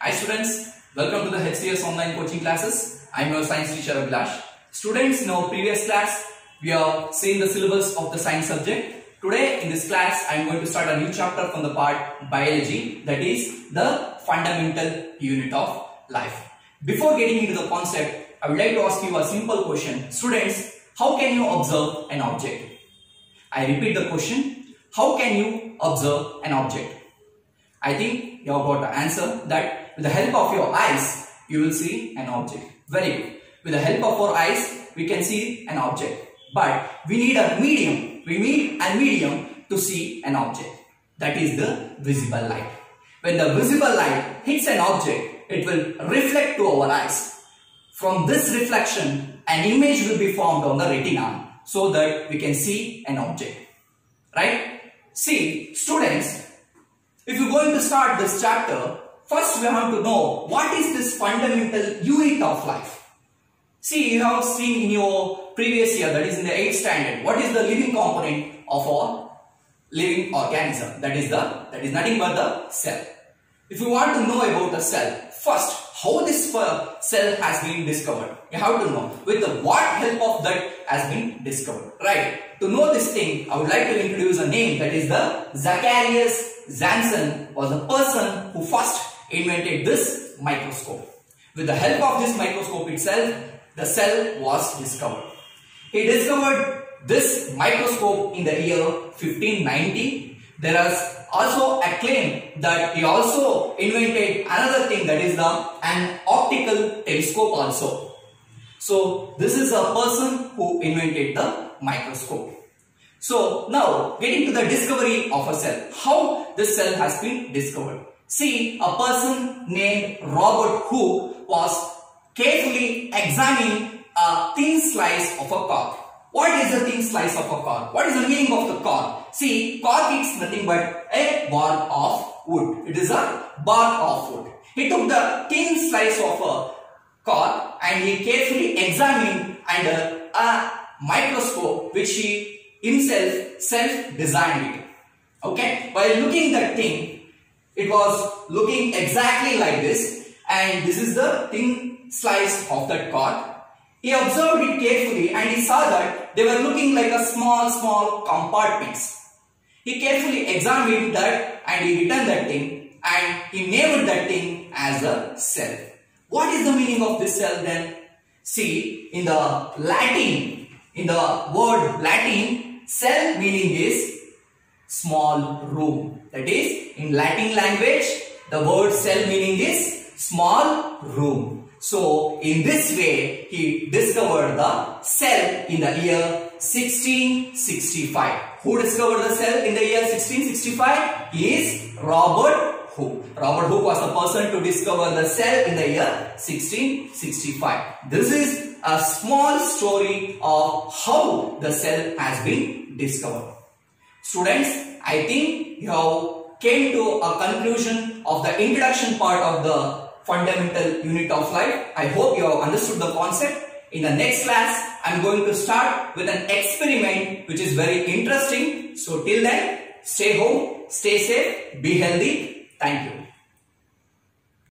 Hi students, welcome to the HCS online coaching classes. I am your science teacher Abhilash. Students, in our previous class, we have seen the syllabus of the science subject. Today in this class, I am going to start a new chapter from the part biology, that is the fundamental unit of life. Before getting into the concept, I would like to ask you a simple question. Students, how can you observe an object? I repeat the question. How can you observe an object? I think you have got the answer that with the help of your eyes, you will see an object. Very good. With the help of our eyes, we can see an object. But we need a medium. We need a medium to see an object. That is the visible light. When the visible light hits an object, it will reflect to our eyes. From this reflection, an image will be formed on the retina so that we can see an object. Right? See, students, if you are going to start this chapter, first we have to know what is this fundamental unit of life. See, you have seen in your previous year, that is in the 8th standard, what is the living component of our living organism? That is nothing but the cell. If you want to know about the cell, first, how this cell has been discovered? You have to know with what help of that has been discovered. Right? To know this thing, I would like to introduce a name, that is the Zacharias Janssen was the person who first invented this microscope. With the help of this microscope itself, the cell was discovered. He discovered this microscope in the year 1590. There is also a claim that he also invented another thing, that is an optical telescope also. So this is a person who invented the microscope. So now getting to the discovery of a cell. How this cell has been discovered? See, a person named Robert Hooke was carefully examining a thin slice of a cork. What is a thin slice of a cork? What is the meaning of the cork? See, cork is nothing but a bark of wood. It is a bark of wood. He took the thin slice of a cork and he carefully examined under a microscope which he himself self-designed it. Okay, while looking that thing, it was looking exactly like this, and this is the thin slice of that cork. He observed it carefully and he saw that they were looking like a small compartments. He carefully examined that and he returned that thing and he named that thing as a cell. What is the meaning of this cell then? See, in the Latin, in the word Latin, cell meaning is small room. That is, in Latin language, the word cell meaning is small room. So, in this way, he discovered the cell in the year 1665. Who discovered the cell in the year 1665? He is Robert Hooke. Robert Hooke was the person to discover the cell in the year 1665. This is a small story of how the cell has been discovered. Students, I think you have came to a conclusion of the introduction part of the fundamental unit of life. I hope you have understood the concept. In the next class, I am going to start with an experiment which is very interesting. So till then, stay home, stay safe, be healthy. Thank you.